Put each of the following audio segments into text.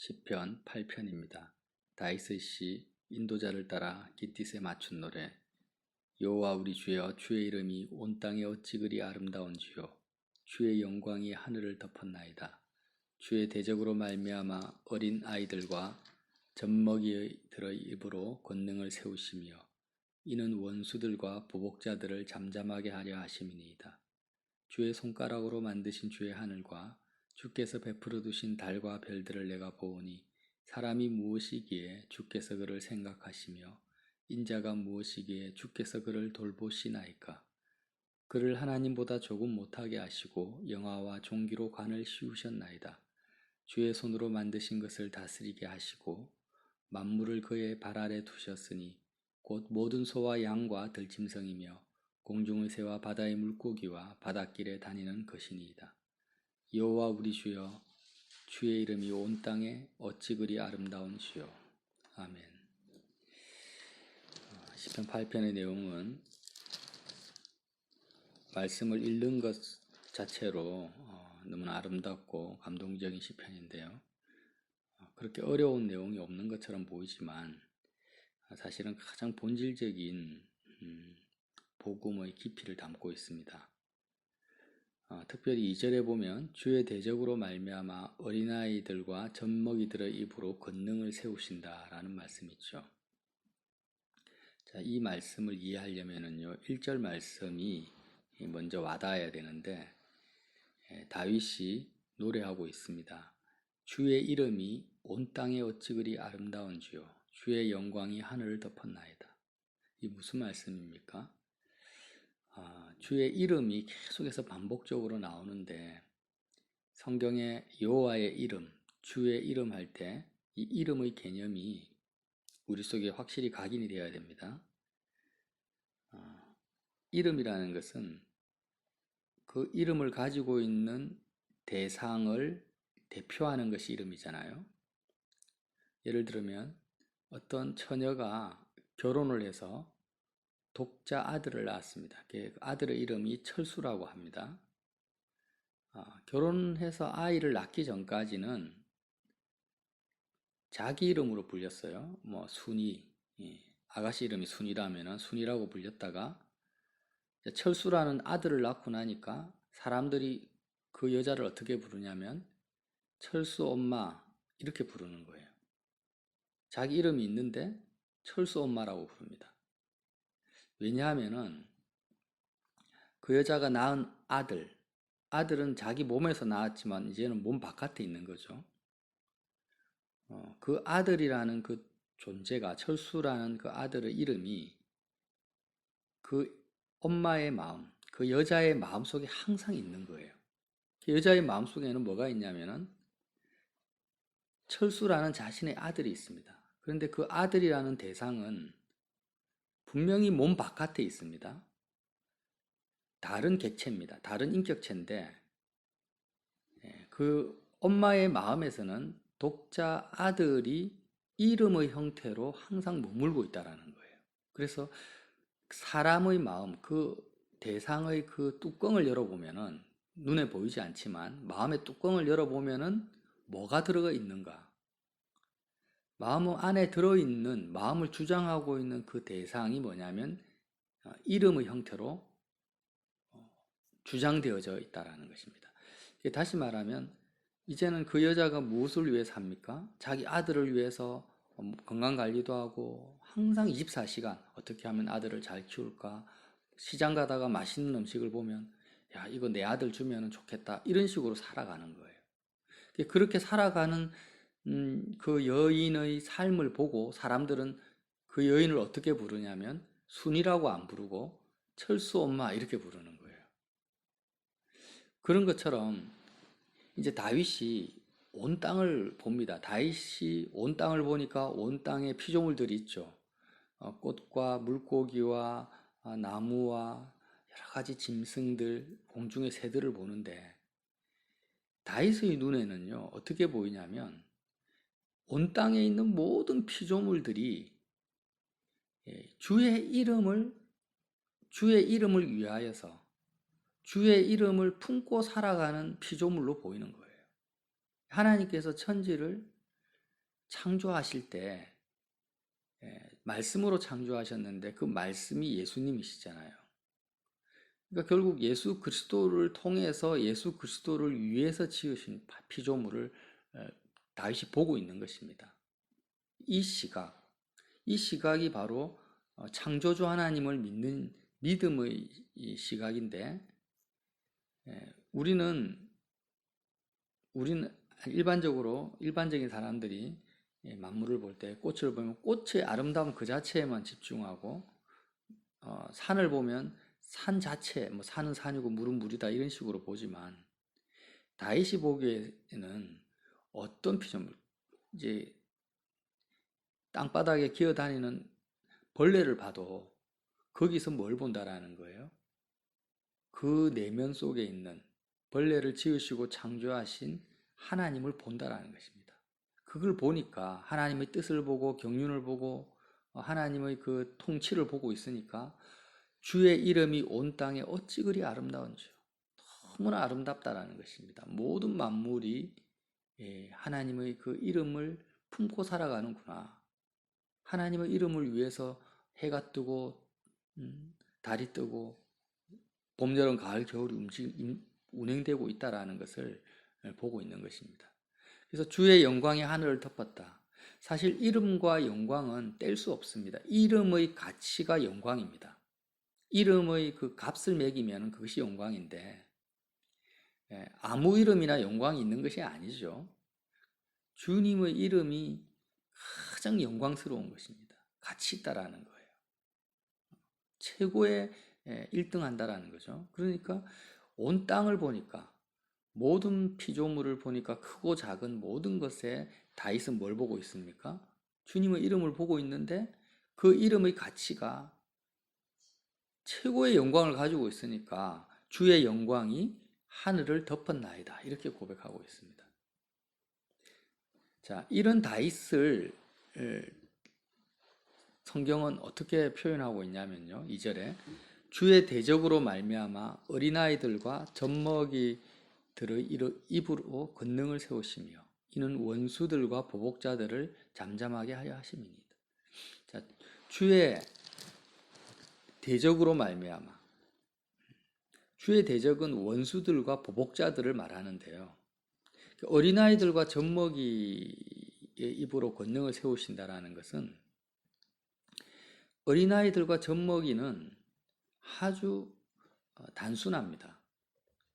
시편 8편입니다. 다윗의 인도자를 따라 깃딧에 맞춘 노래. 여호와 우리 주여, 주의 이름이 온 땅에 어찌 그리 아름다운지요. 주의 영광이 하늘을 덮었나이다. 주의 대적으로 말미암아 어린 아이들과 젖먹이들의 입으로 권능을 세우시며 이는 원수들과 보복자들을 잠잠하게 하려 하심이니이다. 주의 손가락으로 만드신 주의 하늘과 주께서 베풀어 두신 달과 별들을 내가 보오니 사람이 무엇이기에 주께서 그를 생각하시며 인자가 무엇이기에 주께서 그를 돌보시나이까. 그를 하나님보다 조금 못하게 하시고 영화와 종기로 관을 씌우셨나이다. 주의 손으로 만드신 것을 다스리게 하시고 만물을 그의 발 아래 두셨으니 곧 모든 소와 양과 들짐승이며 공중의 새와 바다의 물고기와 바닷길에 다니는 것이니이다. 여호와 우리 주여, 주의 이름이 온 땅에 어찌 그리 아름다운지요. 아멘. 시편 8편의 내용은 말씀을 읽는 것 자체로 너무나 아름답고 감동적인 시편인데요. 그렇게 어려운 내용이 없는 것처럼 보이지만 사실은 가장 본질적인 복음의 깊이를 담고 있습니다. 특별히 2절에 보면 주의 대적으로 말미암아 어린아이들과 젖먹이들의 입으로 권능을 세우신다라는 말씀이 있죠. 자, 이 말씀을 이해하려면은요, 1절 말씀이 먼저 와닿아야 되는데 다윗이 노래하고 있습니다. 주의 이름이 온 땅에 어찌 그리 아름다운지요. 주의 영광이 하늘을 덮었나이다. 이 무슨 말씀입니까? 주의 이름이 계속해서 반복적으로 나오는데 성경에 여호와의 이름, 주의 이름 할 때 이 이름의 개념이 우리 속에 확실히 각인이 되어야 됩니다. 이름이라는 것은 그 이름을 가지고 있는 대상을 대표하는 것이 이름이잖아요. 예를 들면 어떤 처녀가 결혼을 해서 독자 아들을 낳았습니다. 그 아들의 이름이 철수라고 합니다. 결혼해서 아이를 낳기 전까지는 자기 이름으로 불렸어요. 뭐 순이, 아가씨 이름이 순이라면 순이라고 불렸다가 철수라는 아들을 낳고 나니까 사람들이 그 여자를 어떻게 부르냐면 철수 엄마 이렇게 부르는 거예요. 자기 이름이 있는데 철수 엄마라고 부릅니다. 왜냐하면은 그 여자가 낳은 아들은 자기 몸에서 낳았지만 이제는 몸 바깥에 있는 거죠. 그 아들이라는 그 존재가, 철수라는 그 아들의 이름이 그 엄마의 마음, 그 여자의 마음 속에 항상 있는 거예요. 그 여자의 마음 속에는 뭐가 있냐면은 철수라는 자신의 아들이 있습니다. 그런데 그 아들이라는 대상은 분명히 몸 바깥에 있습니다. 다른 객체입니다. 다른 인격체인데 그 엄마의 마음에서는 독자 아들이 이름의 형태로 항상 머물고 있다는 거예요. 그래서 사람의 마음, 그 대상의 그 뚜껑을 열어보면은 눈에 보이지 않지만 마음의 뚜껑을 열어보면은 뭐가 들어가 있는가? 마음 안에 들어있는, 마음을 주장하고 있는 그 대상이 뭐냐면 이름의 형태로 주장되어져 있다는 것입니다. 다시 말하면 이제는 그 여자가 무엇을 위해서 합니까? 자기 아들을 위해서 건강관리도 하고 항상 24시간 어떻게 하면 아들을 잘 키울까? 시장 가다가 맛있는 음식을 보면 야, 이거 내 아들 주면 좋겠다. 이런 식으로 살아가는 거예요. 그렇게 살아가는 그 여인의 삶을 보고 사람들은 그 여인을 어떻게 부르냐면 순이라고 안 부르고 철수 엄마 이렇게 부르는 거예요. 그런 것처럼 이제 다윗이 온 땅을 봅니다. 다윗이 온 땅을 보니까 온 땅에 피조물들이 있죠. 꽃과 물고기와 나무와 여러 가지 짐승들, 공중의 새들을 보는데 다윗의 눈에는요, 어떻게 보이냐면 온 땅에 있는 모든 피조물들이 주의 이름을 위하여서 주의 이름을 품고 살아가는 피조물로 보이는 거예요. 하나님께서 천지를 창조하실 때 말씀으로 창조하셨는데 그 말씀이 예수님이시잖아요. 그러니까 결국 예수 그리스도를 통해서 예수 그리스도를 위해서 지으신 피조물을 다윗이 보고 있는 것입니다. 이 시각, 이 시각이 바로 창조주 하나님을 믿는 믿음의 시각인데, 우리는 일반적인 사람들이 만물을 볼 때 꽃을 보면 꽃의 아름다움 그 자체에만 집중하고, 산을 보면 산 자체, 뭐 산은 산이고 물은 물이다 이런 식으로 보지만, 다윗이 보기에는 어떤 피조물, 이제 땅바닥에 기어다니는 벌레를 봐도 거기서 뭘 본다라는 거예요? 그 내면 속에 있는 벌레를 지으시고 창조하신 하나님을 본다라는 것입니다. 그걸 보니까 하나님의 뜻을 보고 경륜을 보고 하나님의 그 통치를 보고 있으니까 주의 이름이 온 땅에 어찌 그리 아름다운지요. 너무나 아름답다라는 것입니다. 모든 만물이 하나님의 그 이름을 품고 살아가는구나. 하나님의 이름을 위해서 해가 뜨고 달이 뜨고 봄, 여름, 가을, 겨울이 운행되고 있다라는 것을 보고 있는 것입니다. 그래서 주의 영광이 하늘을 덮었다. 사실 이름과 영광은 뗄 수 없습니다. 이름의 가치가 영광입니다. 이름의 그 값을 매기면 그것이 영광인데, 아무 이름이나 영광이 있는 것이 아니죠. 주님의 이름이 가장 영광스러운 것입니다. 가치 있다라는 거예요. 최고의 1등한다라는 거죠. 그러니까 온 땅을 보니까, 모든 피조물을 보니까 크고 작은 모든 것에 다윗은 뭘 보고 있습니까? 주님의 이름을 보고 있는데 그 이름의 가치가 최고의 영광을 가지고 있으니까 주의 영광이 하늘을 덮었나이다 이렇게 고백하고 있습니다. 자, 이런 다윗을 성경은 어떻게 표현하고 있냐면요. 2절에 주의 대적으로 말미암아 어린아이들과 젖먹이들의 입으로 권능을 세우시며 이는 원수들과 보복자들을 잠잠하게 하려 하심이니이다. 자, 주의 대적으로 말미암아, 주의 대적은 원수들과 보복자들을 말하는데요. 어린아이들과 젖먹이의 입으로 권능을 세우신다라는 것은, 어린아이들과 젖먹이는 아주 단순합니다.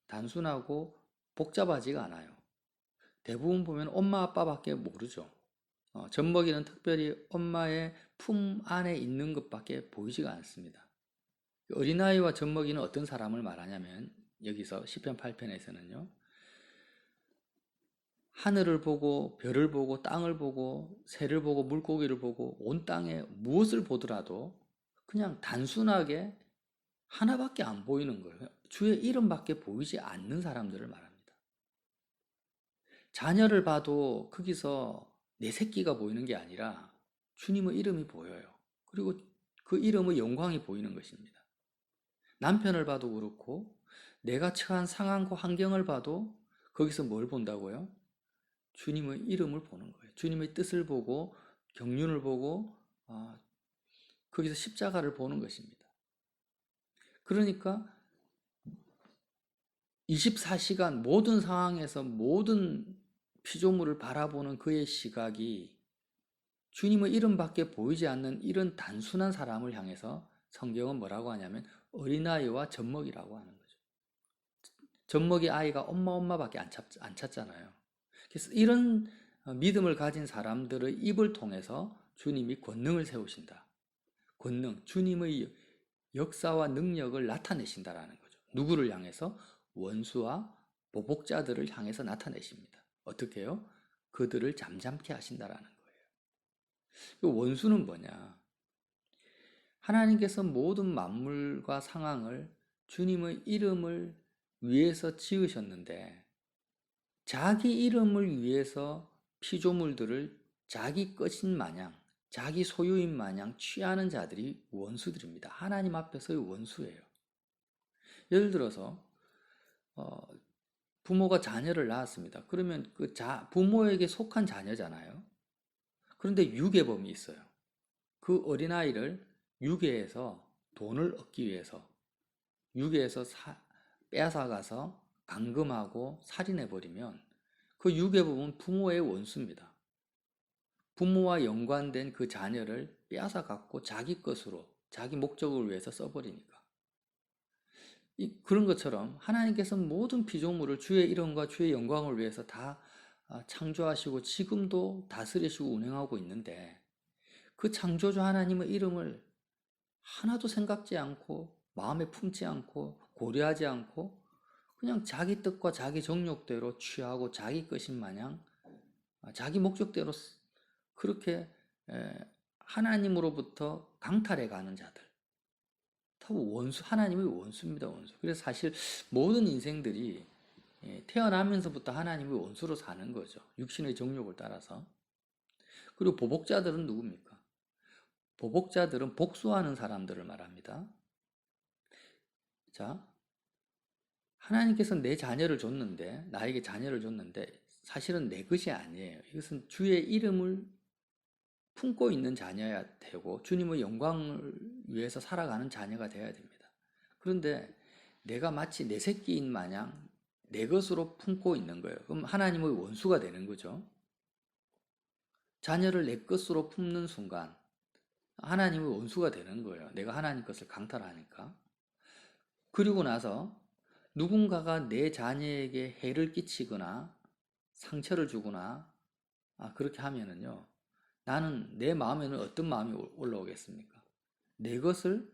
단순하고 복잡하지가 않아요. 대부분 보면 엄마 아빠밖에 모르죠. 젖먹이는 특별히 엄마의 품 안에 있는 것밖에 보이지가 않습니다. 어린아이와 젖먹이는 어떤 사람을 말하냐면, 여기서 시편 8편에서는요. 하늘을 보고 별을 보고 땅을 보고 새를 보고 물고기를 보고 온 땅에 무엇을 보더라도 그냥 단순하게 하나밖에 안 보이는 거예요. 주의 이름밖에 보이지 않는 사람들을 말합니다. 자녀를 봐도 거기서 내 새끼가 보이는 게 아니라 주님의 이름이 보여요. 그리고 그 이름의 영광이 보이는 것입니다. 남편을 봐도 그렇고 내가 처한 상황과 환경을 봐도 거기서 뭘 본다고요? 주님의 이름을 보는 거예요. 주님의 뜻을 보고 경륜을 보고 거기서 십자가를 보는 것입니다. 그러니까 24시간 모든 상황에서 모든 피조물을 바라보는 그의 시각이 주님의 이름밖에 보이지 않는 이런 단순한 사람을 향해서 성경은 뭐라고 하냐면 어린아이와 젖먹이라고 하는 거죠. 젖먹이 아이가 엄마밖에 안 찾잖아요. 그래서 이런 믿음을 가진 사람들의 입을 통해서 주님이 권능을 세우신다. 권능, 주님의 역사와 능력을 나타내신다라는 거죠. 누구를 향해서? 원수와 보복자들을 향해서 나타내십니다. 어떻게 해요? 그들을 잠잠케 하신다라는 거예요. 그 원수는 뭐냐? 하나님께서 모든 만물과 상황을 주님의 이름을 위해서 지으셨는데, 자기 이름을 위해서 피조물들을 자기 것인 마냥, 자기 소유인 마냥 취하는 자들이 원수들입니다. 하나님 앞에서의 원수예요. 예를 들어서 부모가 자녀를 낳았습니다. 그러면 그 부모에게 속한 자녀잖아요. 그런데 유괴범이 있어요. 그 어린아이를 유괴해서 돈을 얻기 위해서 유괴해서 빼앗아가서 감금하고 살인해버리면 그 유괴범은 부모의 원수입니다. 부모와 연관된 그 자녀를 빼앗아갖고 자기 것으로 자기 목적을 위해서 써버리니까. 그런 것처럼 하나님께서는 모든 피조물을 주의 이름과 주의 영광을 위해서 다 창조하시고 지금도 다스리시고 운행하고 있는데 그 창조주 하나님의 이름을 하나도 생각지 않고 마음에 품지 않고 고려하지 않고 그냥 자기 뜻과 자기 정욕대로 취하고 자기 것인 마냥 자기 목적대로 그렇게 하나님으로부터 강탈해 가는 자들. 다 원수, 하나님의 원수입니다, 원수. 그래서 사실 모든 인생들이 태어나면서부터 하나님의 원수로 사는 거죠. 육신의 정욕을 따라서. 그리고 보복자들은 누굽니까? 보복자들은 복수하는 사람들을 말합니다. 자, 하나님께서 내 자녀를 줬는데, 나에게 자녀를 줬는데, 사실은 내 것이 아니에요. 이것은 주의 이름을 품고 있는 자녀야 되고, 주님의 영광을 위해서 살아가는 자녀가 되어야 됩니다. 그런데 내가 마치 내 새끼인 마냥 내 것으로 품고 있는 거예요. 그럼 하나님의 원수가 되는 거죠. 자녀를 내 것으로 품는 순간, 하나님의 원수가 되는 거예요. 내가 하나님 것을 강탈하니까. 그리고 나서 누군가가 내 자녀에게 해를 끼치거나 상처를 주거나 그렇게 하면은요. 나는 내 마음에는 어떤 마음이 올라오겠습니까? 내 것을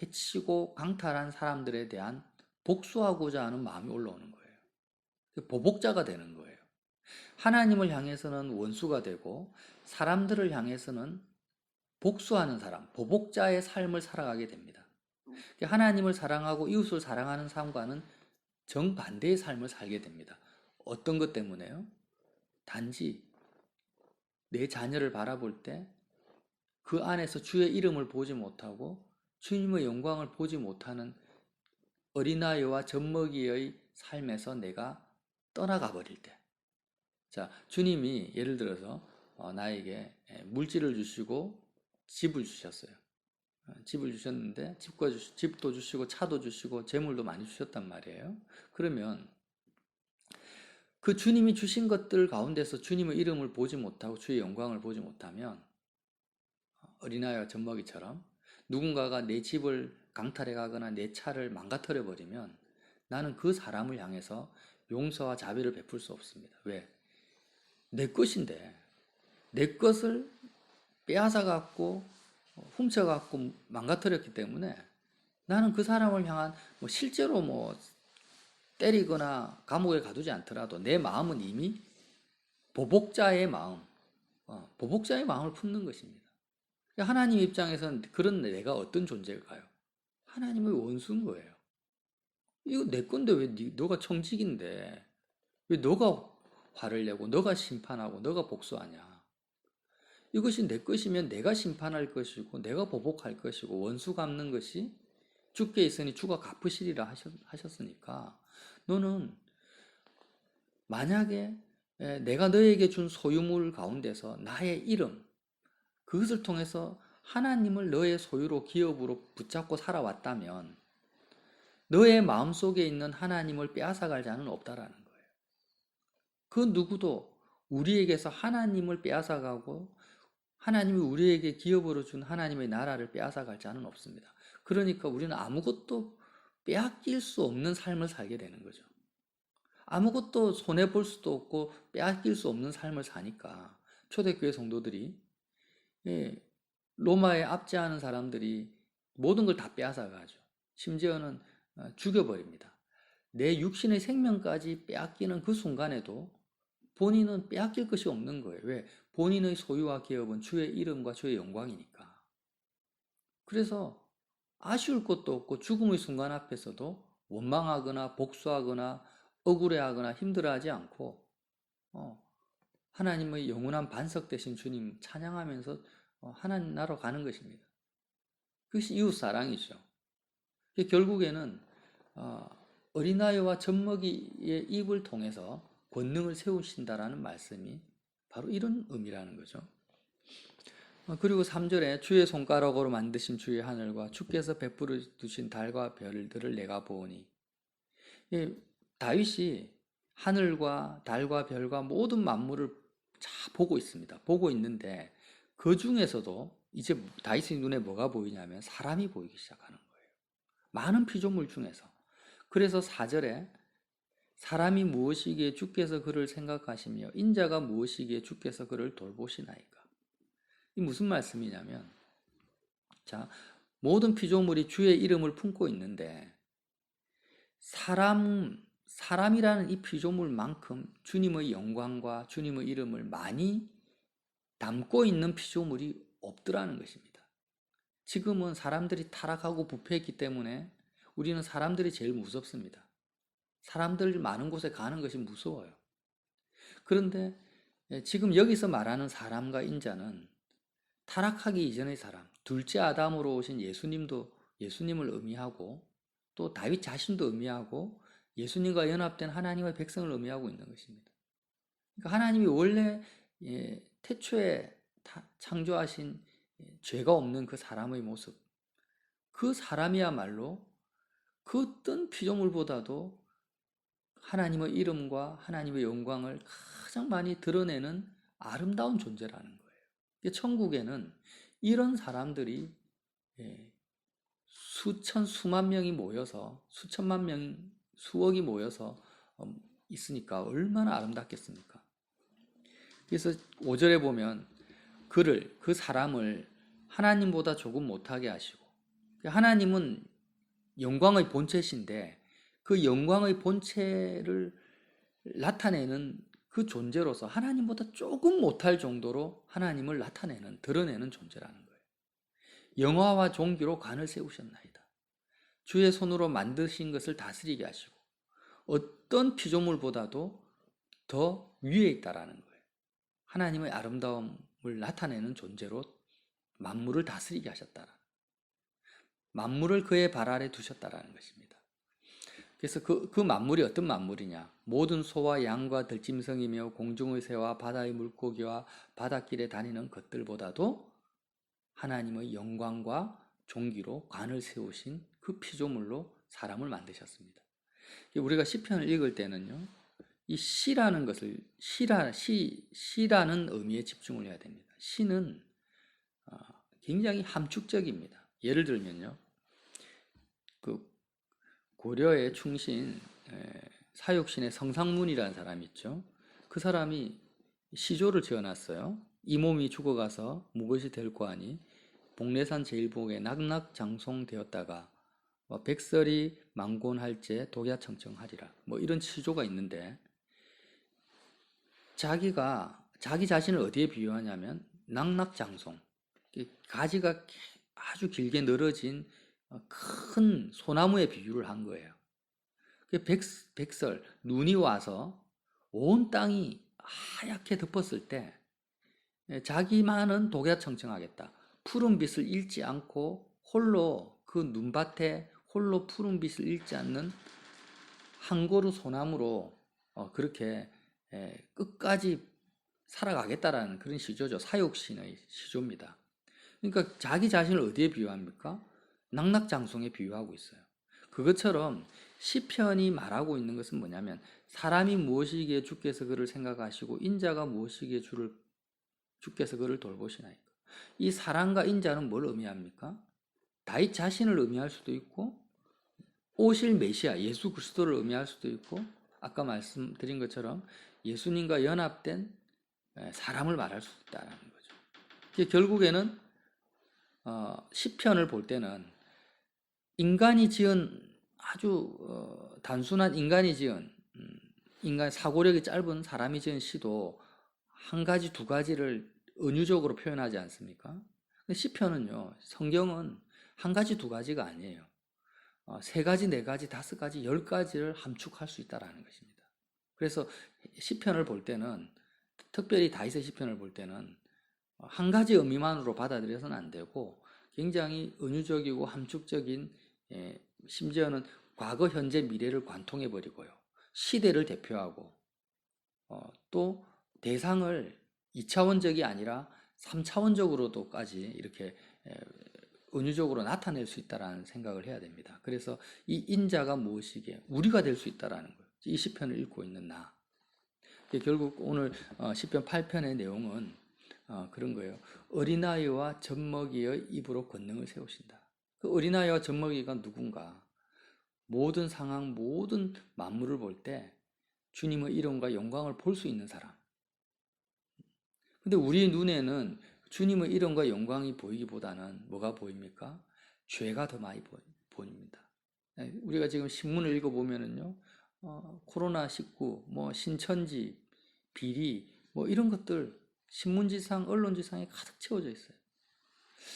해치고 강탈한 사람들에 대한 복수하고자 하는 마음이 올라오는 거예요. 보복자가 되는 거예요. 하나님을 향해서는 원수가 되고 사람들을 향해서는 복수하는 사람, 보복자의 삶을 살아가게 됩니다. 하나님을 사랑하고 이웃을 사랑하는 삶과는 정반대의 삶을 살게 됩니다. 어떤 것 때문에요? 단지 내 자녀를 바라볼 때 그 안에서 주의 이름을 보지 못하고 주님의 영광을 보지 못하는 어린아이와 젖먹이의 삶에서 내가 떠나가 버릴 때. 자, 주님이 예를 들어서 나에게 물질을 주시고 집을 주셨어요. 집을 주셨는데 집도 주시고 차도 주시고 재물도 많이 주셨단 말이에요. 그러면 그 주님이 주신 것들 가운데서 주님의 이름을 보지 못하고 주의 영광을 보지 못하면 어린아이와 젖먹이처럼 누군가가 내 집을 강탈해 가거나 내 차를 망가뜨려 버리면 나는 그 사람을 향해서 용서와 자비를 베풀 수 없습니다. 왜? 내 것인데 내 것을 빼앗아 갖고 훔쳐 갖고 망가뜨렸기 때문에 나는 그 사람을 향한 실제로 때리거나 감옥에 가두지 않더라도 내 마음은 이미 보복자의 마음, 보복자의 마음을 품는 것입니다. 하나님 입장에서는 그런 내가 어떤 존재일까요? 하나님의 원수인 거예요. 이거 내 건데 왜 너가 청직인데 왜 너가 화를 내고 너가 심판하고 너가 복수하냐? 이것이 내 것이면 내가 심판할 것이고 내가 보복할 것이고 원수 갚는 것이 주께 있으니 주가 갚으시리라 하셨으니까 너는 만약에 내가 너에게 준 소유물 가운데서 나의 이름 그것을 통해서 하나님을 너의 소유로 기업으로 붙잡고 살아왔다면 너의 마음속에 있는 하나님을 빼앗아갈 자는 없다라는 거예요. 그 누구도 우리에게서 하나님을 빼앗아가고 하나님이 우리에게 기업으로 준 하나님의 나라를 빼앗아갈 자는 없습니다. 그러니까 우리는 아무것도 빼앗길 수 없는 삶을 살게 되는 거죠. 아무것도 손해볼 수도 없고 빼앗길 수 없는 삶을 사니까 초대교회 성도들이 로마에 압제하는 사람들이 모든 걸 다 빼앗아가죠. 심지어는 죽여버립니다. 내 육신의 생명까지 빼앗기는 그 순간에도 본인은 빼앗길 것이 없는 거예요. 왜? 본인의 소유와 기업은 주의 이름과 주의 영광이니까. 그래서 아쉬울 것도 없고 죽음의 순간 앞에서도 원망하거나 복수하거나 억울해하거나 힘들어하지 않고 하나님의 영원한 반석 되신 주님 찬양하면서 하나님 나라로 가는 것입니다. 그것이 이웃사랑이죠. 결국에는 어린아이와 젖먹이의 입을 통해서 권능을 세우신다라는 말씀이 바로 이런 의미라는 거죠. 그리고 3절에 주의 손가락으로 만드신 주의 하늘과 주께서 베풀어 두신 달과 별들을 내가 보오니, 다윗이 하늘과 달과 별과 모든 만물을 다 보고 있습니다. 보고 있는데 그 중에서도 이제 다윗의 눈에 뭐가 보이냐면 사람이 보이기 시작하는 거예요. 많은 피조물 중에서. 그래서 4절에 사람이 무엇이기에 주께서 그를 생각하시며 인자가 무엇이기에 주께서 그를 돌보시나이까. 이 무슨 말씀이냐면, 자, 모든 피조물이 주의 이름을 품고 있는데 사람이라는 이 피조물만큼 주님의 영광과 주님의 이름을 많이 담고 있는 피조물이 없더라는 것입니다. 지금은 사람들이 타락하고 부패했기 때문에 우리는 사람들이 제일 무섭습니다. 사람들 많은 곳에 가는 것이 무서워요. 그런데 지금 여기서 말하는 사람과 인자는 타락하기 이전의 사람, 둘째 아담으로 오신 예수님을 의미하고 또 다윗 자신도 의미하고 예수님과 연합된 하나님의 백성을 의미하고 있는 것입니다. 그러니까 하나님이 원래 태초에 창조하신 죄가 없는 그 사람의 모습, 그 사람이야말로 그 어떤 피조물보다도 하나님의 이름과 하나님의 영광을 가장 많이 드러내는 아름다운 존재라는 거예요. 천국에는 이런 사람들이 수만 명이 모여서 수천만 명, 수억이 모여서 있으니까 얼마나 아름답겠습니까? 그래서 5절에 보면 그 사람을 하나님보다 조금 못하게 하시고, 하나님은 영광의 본체신데 그 영광의 본체를 나타내는 그 존재로서 하나님보다 조금 못할 정도로 하나님을 드러내는 존재라는 거예요. 영화와 종기로 관을 세우셨나이다. 주의 손으로 만드신 것을 다스리게 하시고 어떤 피조물보다도 더 위에 있다라는 거예요. 하나님의 아름다움을 나타내는 존재로 만물을 다스리게 하셨다. 만물을 그의 발 아래 두셨다라는 것입니다. 그래서 그 만물이 어떤 만물이냐? 모든 소와 양과 들짐승이며 공중의 새와 바다의 물고기와 바닷길에 다니는 것들보다도 하나님의 영광과 존귀로 관을 세우신 그 피조물로 사람을 만드셨습니다. 우리가 시편을 읽을 때는요, 이 시라는 것을 시라는 의미에 집중을 해야 됩니다. 시는 굉장히 함축적입니다. 예를 들면요, 그 고려의 충신 사육신의 성상문이라는 사람이 있죠. 그 사람이 시조를 지어놨어요. 이 몸이 죽어가서 무엇이 될꼬 하니 복례산 제일봉에 낙낙장송되었다가 백설이 망곤할제 독야청청하리라. 이런 시조가 있는데 자기 자신을 어디에 비유하냐면 낙낙장송, 가지가 아주 길게 늘어진 큰 소나무에 비유를 한 거예요. 백설, 눈이 와서 온 땅이 하얗게 덮었을 때 자기만은 독야청청하겠다. 푸른 빛을 잃지 않고 홀로 그 눈밭에 홀로 푸른 빛을 잃지 않는 한 그루 소나무로 그렇게 끝까지 살아가겠다라는 그런 시조죠. 사육신의 시조입니다. 그러니까 자기 자신을 어디에 비유합니까? 낙낙장송에 비유하고 있어요. 그것처럼 시편이 말하고 있는 것은 뭐냐면 사람이 무엇이기에 주께서 그를 생각하시고 인자가 무엇이기에 주께서 그를 돌보시나이까. 이 사람과 인자는 뭘 의미합니까? 다윗 자신을 의미할 수도 있고 오실 메시아 예수 그리스도를 의미할 수도 있고 아까 말씀드린 것처럼 예수님과 연합된 사람을 말할 수 있다는 거죠. 결국에는 시편을 볼 때는 인간이 지은 아주 단순한 인간이 지은 인간 사고력이 짧은 사람이 지은 시도 한 가지 두 가지를 은유적으로 표현하지 않습니까? 시편은요, 성경은 한 가지 두 가지가 아니에요. 세 가지, 네 가지, 다섯 가지, 10가지를 함축할 수 있다라는 것입니다. 그래서 시편을 볼 때는 특별히 다윗의 시편을 볼 때는 한 가지 의미만으로 받아들여서는 안 되고 굉장히 은유적이고 함축적인 심지어는 과거, 현재, 미래를 관통해버리고요. 시대를 대표하고 또 대상을 2차원적이 아니라 3차원적으로도까지 이렇게 은유적으로 나타낼 수 있다라는 생각을 해야 됩니다. 그래서 이 인자가 무엇이기에 우리가 될 수 있다라는 거예요. 이 시편을 읽고 있는 나. 결국 오늘 시편 8편의 내용은 그런 거예요. 어린아이와 젖먹이의 입으로 권능을 세우신다. 그 어린아이와 젖먹이가 누군가? 모든 상황, 모든 만물을 볼 때 주님의 이름과 영광을 볼 수 있는 사람. 근데 우리 눈에는 주님의 이름과 영광이 보이기보다는 뭐가 보입니까? 죄가 더 많이 보입니다. 우리가 지금 신문을 읽어보면은요, 코로나19, 뭐 신천지, 비리, 뭐 이런 것들 신문지상, 언론지상에 가득 채워져 있어요.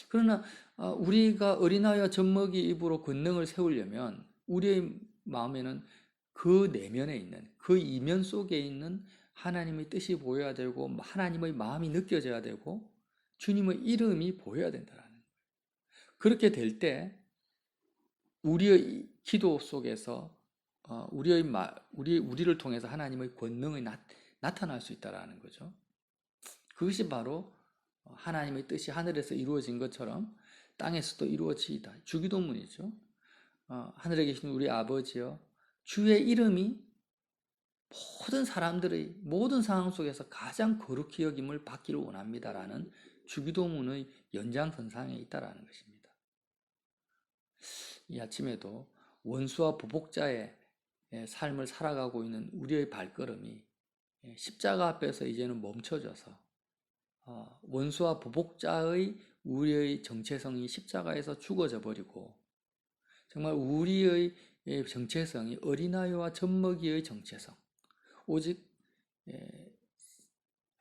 그러나 우리가 어린아이와 젖먹이 입으로 권능을 세우려면 우리의 마음에는 그 내면에 있는, 그 이면 속에 있는 하나님의 뜻이 보여야 되고 하나님의 마음이 느껴져야 되고 주님의 이름이 보여야 된다는 거예요. 그렇게 될 때 우리의 기도 속에서 우리를 통해서 하나님의 권능이 나타날 수 있다는 거죠. 그것이 바로 하나님의 뜻이 하늘에서 이루어진 것처럼 땅에서도 이루어지이다. 주기도문이죠. 하늘에 계신 우리 아버지여, 주의 이름이 모든 사람들의 모든 상황 속에서 가장 거룩히 여김을 받기를 원합니다라는 주기도문의 연장선상에 있다라는 것입니다. 이 아침에도 원수와 보복자의 삶을 살아가고 있는 우리의 발걸음이 십자가 앞에서 이제는 멈춰져서 원수와 보복자의 우리의 정체성이 십자가에서 죽어져 버리고 정말 우리의 정체성이 어린아이와 젖먹이의 정체성, 오직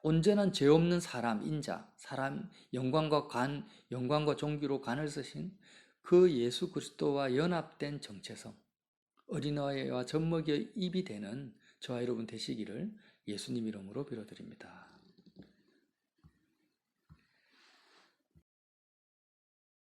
온전한 죄 없는 사람, 인자, 사람 영광과 존귀로 간을 쓰신 그 예수 그리스도와 연합된 정체성, 어린아이와 젖먹이의 입이 되는 저와 여러분 되시기를 예수님 이름으로 빌어드립니다.